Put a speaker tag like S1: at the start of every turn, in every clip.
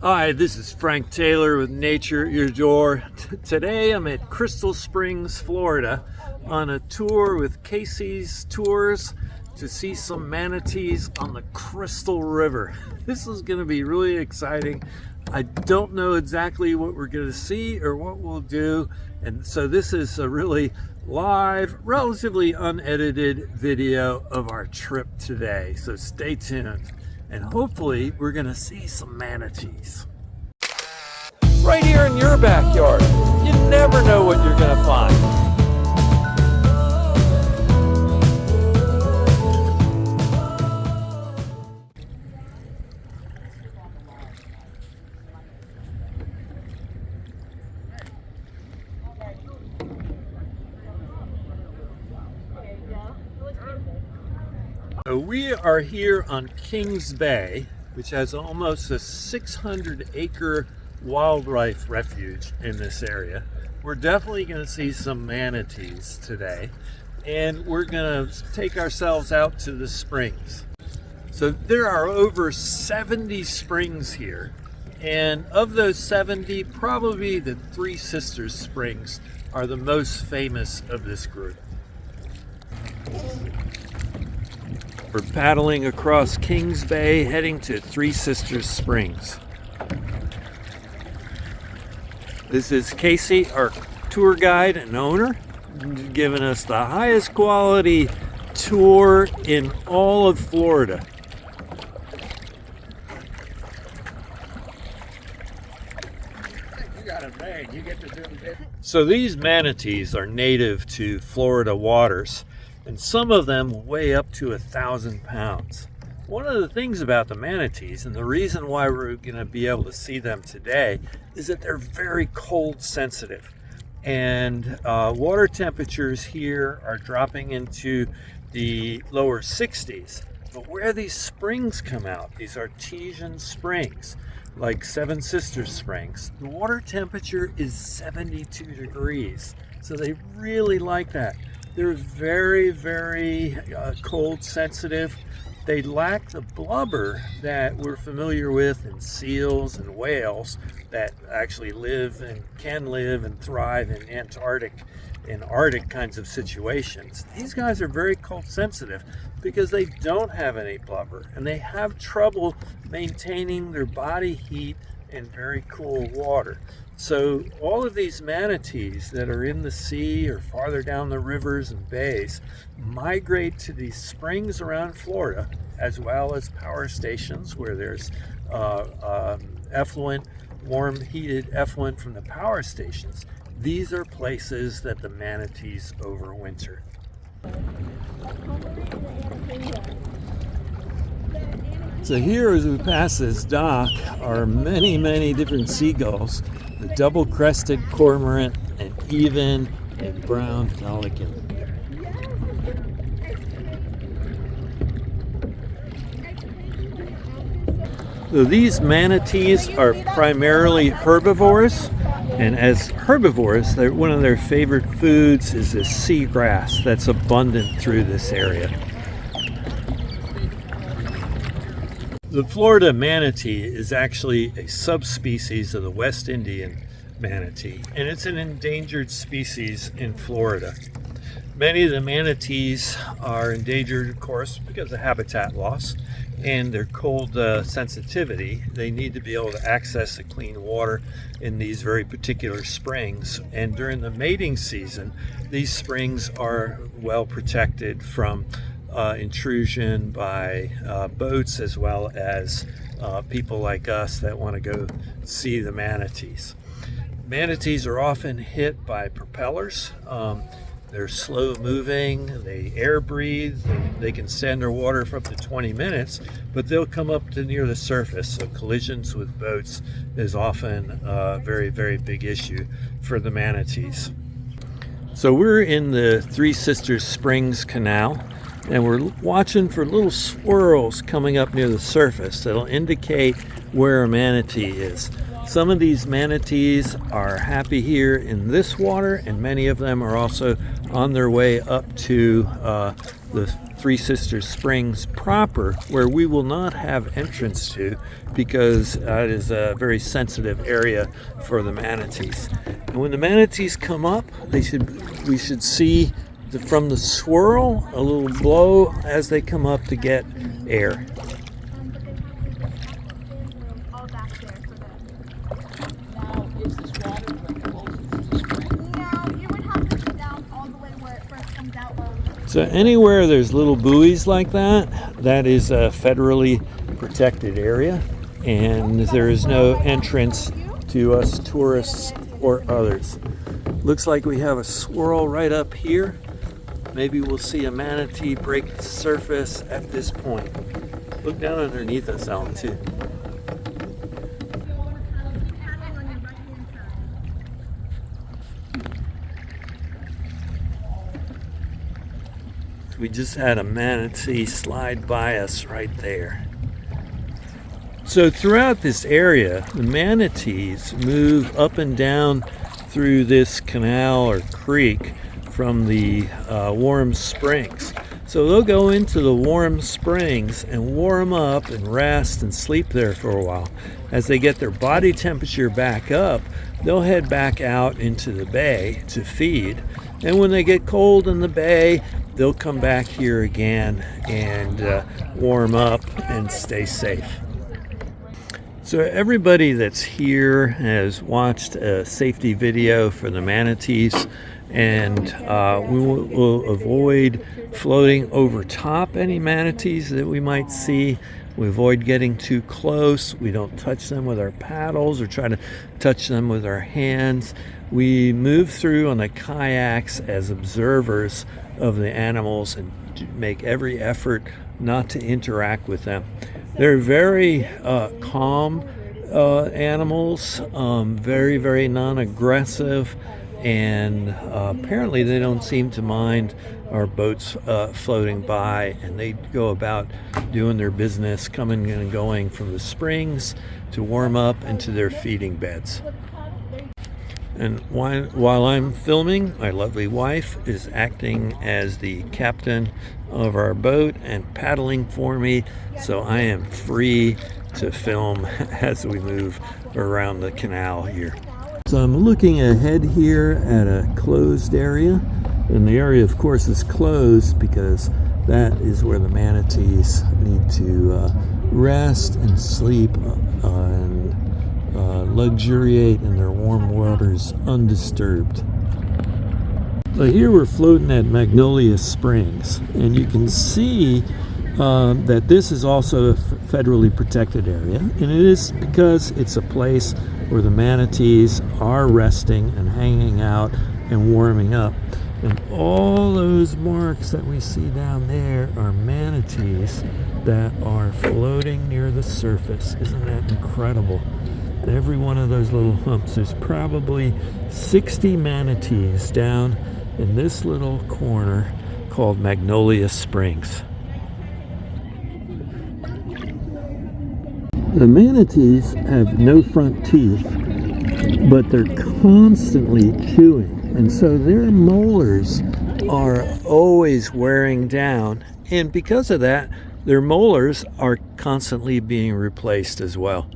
S1: Hi, this is Frank Taylor with Nature at Your Door. Today I'm at Crystal Springs, Florida on a tour with Kacey's Tours to see some manatees on the Crystal River. This is going to be really exciting. I don't know exactly what we're going to see or what we'll do, and so this is a really live, relatively unedited video of our trip today. So stay tuned. And hopefully we're gonna see some manatees. Right here in your backyard. You never know what you're gonna find. So we are here on Kings Bay, which has almost a 600-acre wildlife refuge in this area. We're definitely going to see some manatees today, and we're going to take ourselves out to the springs. So there are over 70 springs here, and of those 70, probably the Three Sisters Springs are the most famous of this group. We're paddling across Kings Bay, heading to Three Sisters Springs. This is Kacey, our tour guide and owner, giving us the highest quality tour in all of Florida.
S2: You got it made. You get to do it.
S1: So these manatees are native to Florida waters, and some of them weigh up to 1,000 pounds. One of the things about the manatees, and the reason why we're going to be able to see them today, is that they're very cold sensitive. And water temperatures here are dropping into the lower 60s. But where these springs come out, these artesian springs, like Seven Sisters Springs, the water temperature is 72 degrees. So they really like that. They're very, very cold sensitive. They lack the blubber that we're familiar with in seals and whales that actually live and can live and thrive in Antarctic and Arctic kinds of situations. These guys are very cold sensitive because they don't have any blubber, and they have trouble maintaining their body heat in very cool water. So all of these manatees that are in the sea or farther down the rivers and bays migrate to these springs around Florida, as well as power stations where there's effluent, warm heated effluent from the power stations. These are places that the manatees overwinter. So here as we pass this dock are many, many different seagulls. The double-crested cormorant, and even a brown pelican. So these manatees are primarily herbivores, and as herbivores, one of their favorite foods is this seagrass that's abundant through this area. The Florida manatee is actually a subspecies of the West Indian manatee, and it's an endangered species in Florida. Many of the manatees are endangered, of course, because of habitat loss and their cold sensitivity. They need to be able to access the clean water in these very particular springs. And during the mating season, these springs are well protected from intrusion by boats, as well as people like us that want to go see the manatees. Manatees are often hit by propellers. They're slow moving, they air breathe, they can stay underwater for up to 20 minutes, but they'll come up to near the surface. So collisions with boats is often a very, very big issue for the manatees. So we're in the Three Sisters Springs Canal, and we're watching for little swirls coming up near the surface that'll indicate where a manatee is. Some of these manatees are happy here in this water, and many of them are also on their way up to the Three Sisters Springs proper, where we will not have entrance to because it is a very sensitive area for the manatees. And when the manatees come up, we should see from the swirl a little blow as they come up to get air. So anywhere there's little buoys like that, that is a federally protected area, and there is no entrance to us tourists or others. Looks like we have a swirl right up here. Maybe we'll see a manatee break the surface at this point. Look down underneath us, Alan, too. We just had a manatee slide by us right there. So throughout this area, the manatees move up and down through this canal or creek from the warm springs. So they'll go into the warm springs and warm up and rest and sleep there for a while. As they get their body temperature back up, they'll head back out into the bay to feed. And when they get cold in the bay, they'll come back here again and warm up and stay safe. So everybody that's here has watched a safety video for the manatees, and we will avoid floating over top any manatees that we might see. We avoid getting too close. We don't touch them with our paddles or try to touch them with our hands. We move through on the kayaks as observers of the animals and make every effort not to interact with them. They're very calm animals, very, very non-aggressive, and apparently they don't seem to mind our boats floating by, and they go about doing their business, coming and going from the springs to warm up into their feeding beds. And while I'm filming, my lovely wife is acting as the captain of our boat and paddling for me, so I am free to film as we move around the canal here. So I'm looking ahead here at a closed area, and the area of course is closed because that is where the manatees need to rest and sleep and luxuriate in their warm waters undisturbed. So here we're floating at Magnolia Springs, and you can see that this is also a federally protected area, and it is because it's a place where the manatees are resting and hanging out and warming up. And all those marks that we see down there are manatees that are floating near the surface. Isn't that incredible? Every one of those little humps, there's probably 60 manatees down in this little corner called Magnolia Springs. The manatees have no front teeth, but they're constantly chewing, and so their molars are always wearing down, and because of that, their molars are constantly being replaced as well.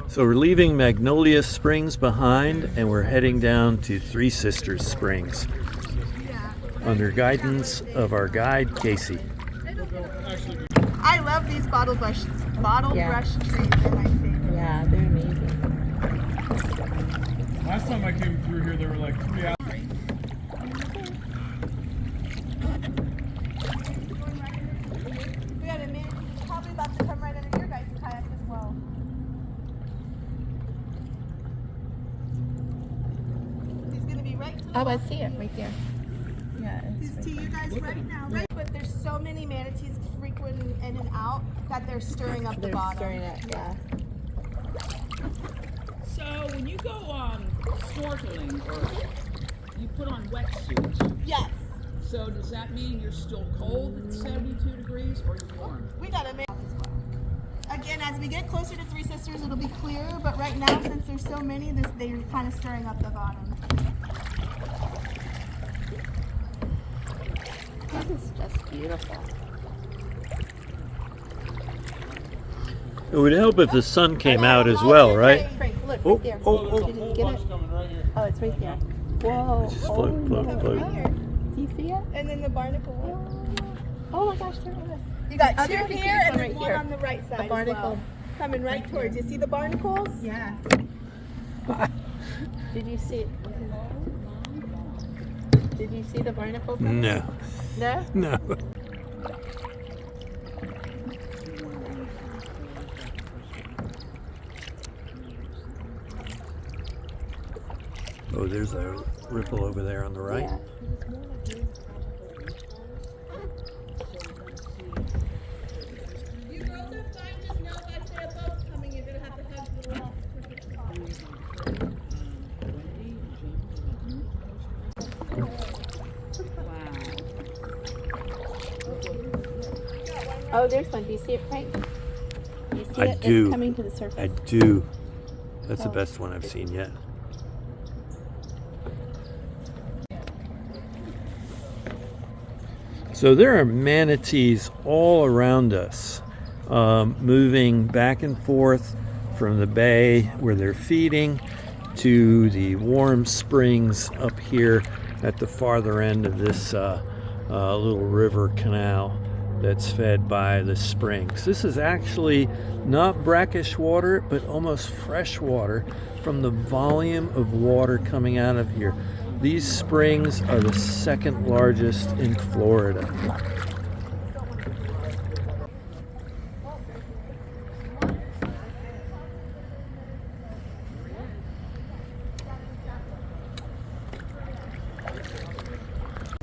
S1: So we're leaving Magnolia Springs behind, and we're heading down to Three Sisters Springs under guidance of our guide, Kacey.
S3: I love these bottle brush trees. They're my favorite.
S4: Yeah, they're amazing.
S2: Last time I came through here, there were like 3 hours.
S3: We got a minute. He's probably about to come right under your guys' kayak as well. He's gonna be right to the
S4: Oh, I
S3: left.
S4: see it right there. Yeah,
S3: He's to you guys right now, right? But there's so many manatees frequenting in and out that they're stirring up the
S4: they're
S3: bottom.
S4: stirring it. Yeah.
S5: So when you go snorkeling, or you put on wetsuits,
S3: Yes.
S5: so does that mean you're still cold at 72 degrees or you're warm?
S3: We got a minute as well. Again, as we get closer to Three Sisters, it'll be clearer. But right now, since there's so many, they're kind of stirring up the bottom.
S4: This is just beautiful.
S1: It would help if the sun came out as well, right?
S4: Frank, look,
S1: Oh,
S4: right there.
S1: oh,
S4: Did you get it? Oh, it's right there. Whoa.
S1: Just float, float,
S4: no.
S1: float.
S4: Do you see it?
S3: And then the barnacle one.
S4: Oh my gosh, there it is.
S3: You got
S4: Oh,
S3: two
S4: there's a
S3: here
S4: cute
S3: and
S4: one
S3: then
S4: right
S3: one
S4: here.
S3: on the right side
S4: The barnacle.
S3: as well. Coming right towards you. See the barnacles?
S4: Yeah. Did you see? Did you see the barnacles?
S1: No,
S4: No?
S1: no. Oh, there's a ripple over there on the right.
S4: Yeah.
S3: You girls are fine. Just know if I say a boat's coming, you're going to have to hug the little
S4: Oh, there's one. Do you see it, Frank? You see
S1: I
S4: it?
S1: do.
S4: It's coming to the surface.
S1: I do. That's the
S4: Oh.
S1: best one I've seen yet. So there are manatees all around us, moving back and forth from the bay where they're feeding to the warm springs up here at the farther end of this little river canal that's fed by the springs. This is actually not brackish water, but almost fresh water from the volume of water coming out of here. These springs are the second largest in Florida.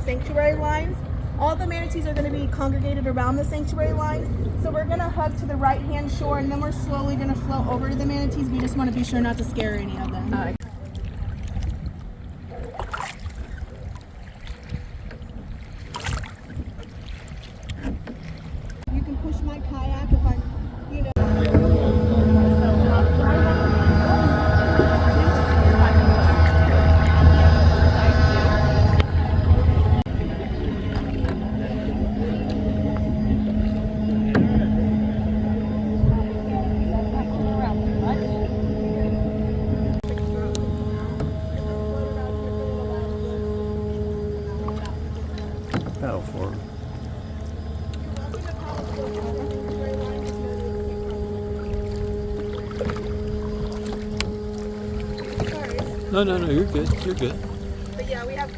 S3: sanctuary lines. All the manatees are going to be congregated around the sanctuary lines. So we're going to hug to the right hand shore and then we're slowly going to float over to the manatees. We just want to be sure not to scare any of them. You can push my kayak if I'm, you know.
S1: Paddle forward. No, you're good. You're good.
S3: But yeah, we have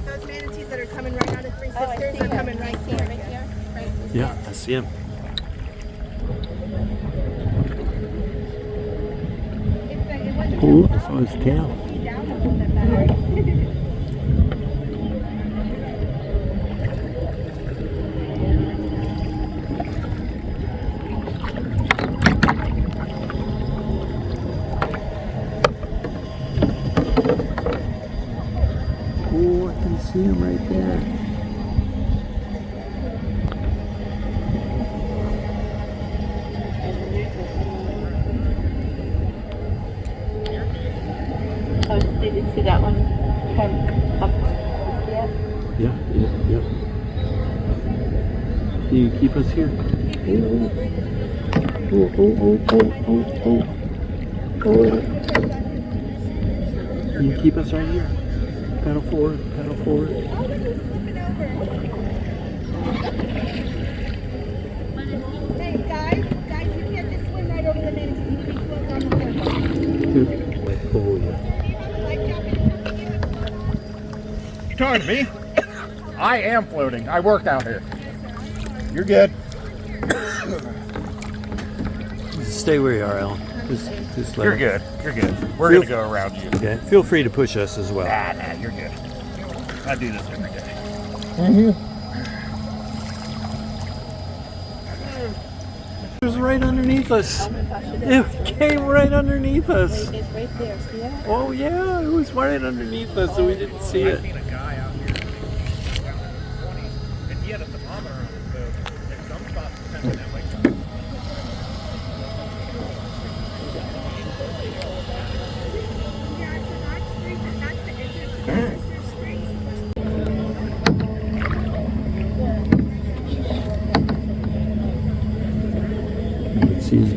S3: those manatees that are coming right out of Three
S4: Oh, I
S3: Sisters
S4: see
S3: are
S4: it.
S3: coming right
S4: I see
S3: here.
S4: it right here. Right.
S1: Yeah, I see him. Oh, I saw his tail. Oh, I can see him right there.
S4: Oh, did you see that one come up?
S1: Yeah. Can you keep us here? Oh. Can you keep us right here? Paddle forward, paddle forward.
S3: Hey guys, you can't just swim right over the manatees. You need to float down the river.
S1: Oh, yeah.
S2: You talking to me? I am floating. I work down here. You're good.
S1: Just stay where you are, Alan. Just let
S2: You're
S1: it-
S2: good. You're good. We're
S1: Feel-
S2: gonna go around you.
S1: Okay. Feel free to push us as well.
S2: Nah, you're good. I do this every day.
S1: It was right underneath us.
S4: Oh my gosh, it is.
S1: It came right underneath us.
S4: It's right there. See it?
S1: Oh yeah, it was right underneath us, so we didn't see it.
S2: seen a guy out here down at 20, and he had a thermometer on his boat. And some spots depending on like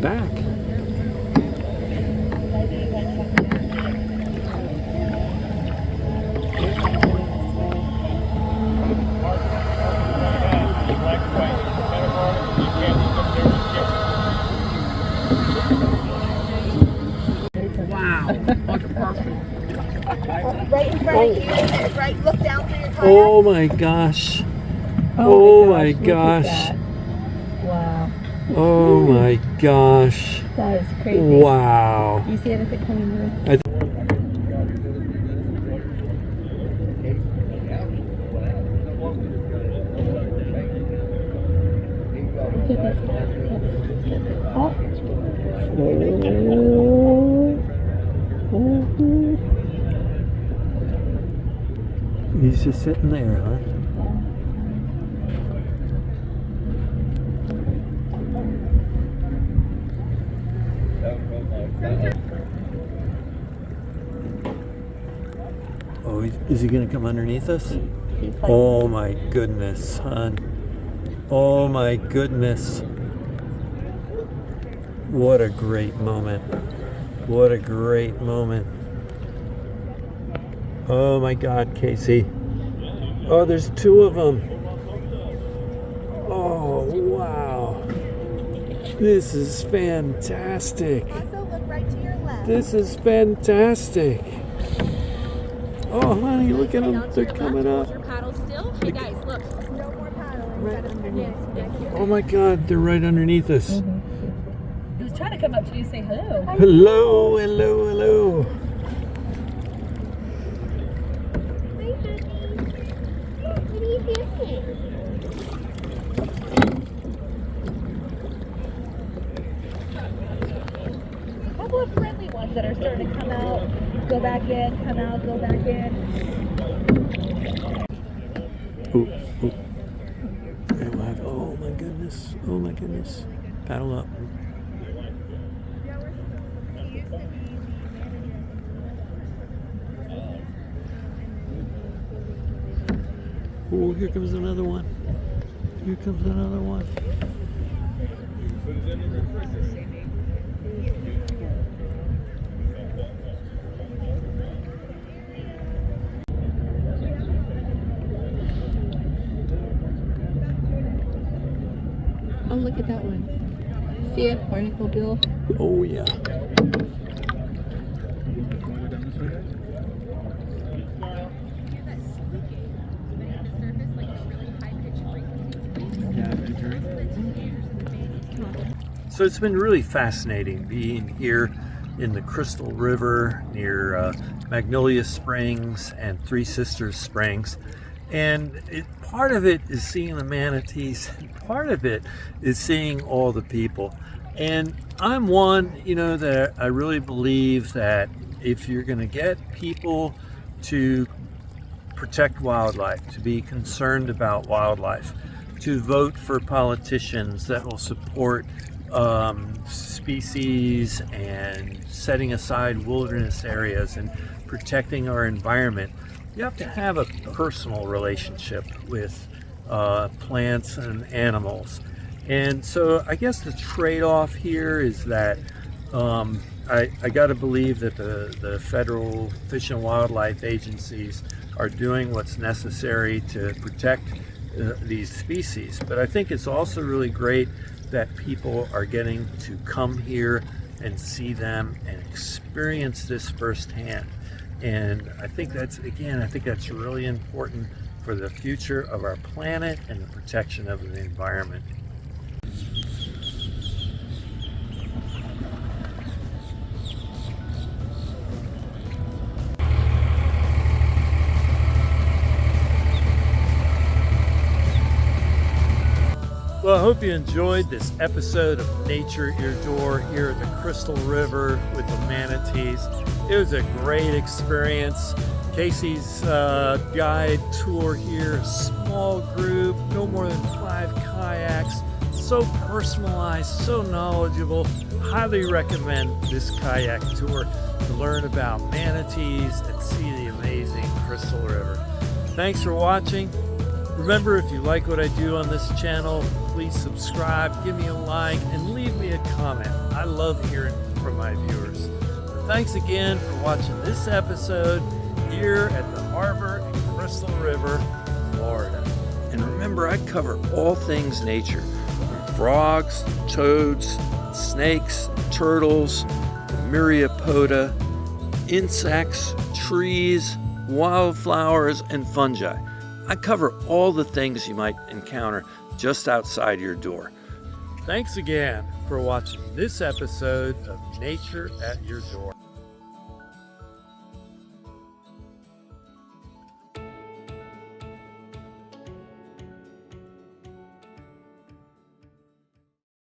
S1: back.
S5: Wow. Like a perfect.
S3: Right in front of you. Right, look down through your kayak.
S1: Oh my gosh. Oh my gosh.
S4: Wow.
S1: Oh my gosh.
S4: That is crazy.
S1: Wow.
S4: You see anything coming through?
S1: He's just sitting there, huh? Oh, is he gonna come underneath us? Oh my goodness, hon. Oh my goodness. What a great moment. What a great moment. Oh my God, Kacey. Oh, there's two of them. Oh, wow. This is fantastic.
S3: Also, look right to your left.
S1: This is fantastic. Oh, honey, look at them. They're coming up.
S3: Your paddle still. Hey guys, look. No more paddling.
S1: Right
S3: underneath.
S1: Oh my God, they're right underneath us.
S4: He was trying to come up to you and say hello.
S1: Hello, hello, hello.
S3: What are you doing?
S4: A couple of friendly ones that are starting to come out, go back in, come out, go back in.
S1: Ooh, ooh. Oh my goodness. Oh my goodness. Paddle up. Oh, here comes another one. Here comes another one.
S4: Oh, look at that one. See it? Barnacle bill.
S1: Oh yeah. So it's been really fascinating being here in the Crystal River near Magnolia Springs and Three Sisters Springs. And part of it is seeing the manatees, and part of it is seeing all the people. And I'm one, that I really believe that if you're going to get people to protect wildlife, to be concerned about wildlife, to vote for politicians that will support species and setting aside wilderness areas and protecting our environment, you have to have a personal relationship with plants and animals. And so I guess the trade-off here is that I got to believe that the federal Fish and Wildlife agencies are doing what's necessary to protect these species. But I think it's also really great that people are getting to come here and see them and experience this firsthand. And I think that's really important for the future of our planet and the protection of the environment. Well, I hope you enjoyed this episode of Nature at Your Door here at the Crystal River with the manatees. It was a great experience. Kacey's guide tour here, a small group, no more than 5 kayaks, so personalized, so knowledgeable. Highly recommend this kayak tour to learn about manatees and see the amazing Crystal River. Thanks for watching. Remember, if you like what I do on this channel, please subscribe, give me a like, and leave me a comment. I love hearing from my viewers. Thanks again for watching this episode here at the harbor in Crystal River, Florida. And remember, I cover all things nature, from frogs, toads, snakes, turtles, myriapoda, insects, trees, wildflowers, and fungi. I cover all the things you might encounter just outside your door. Thanks again for watching this episode of Nature at Your Door.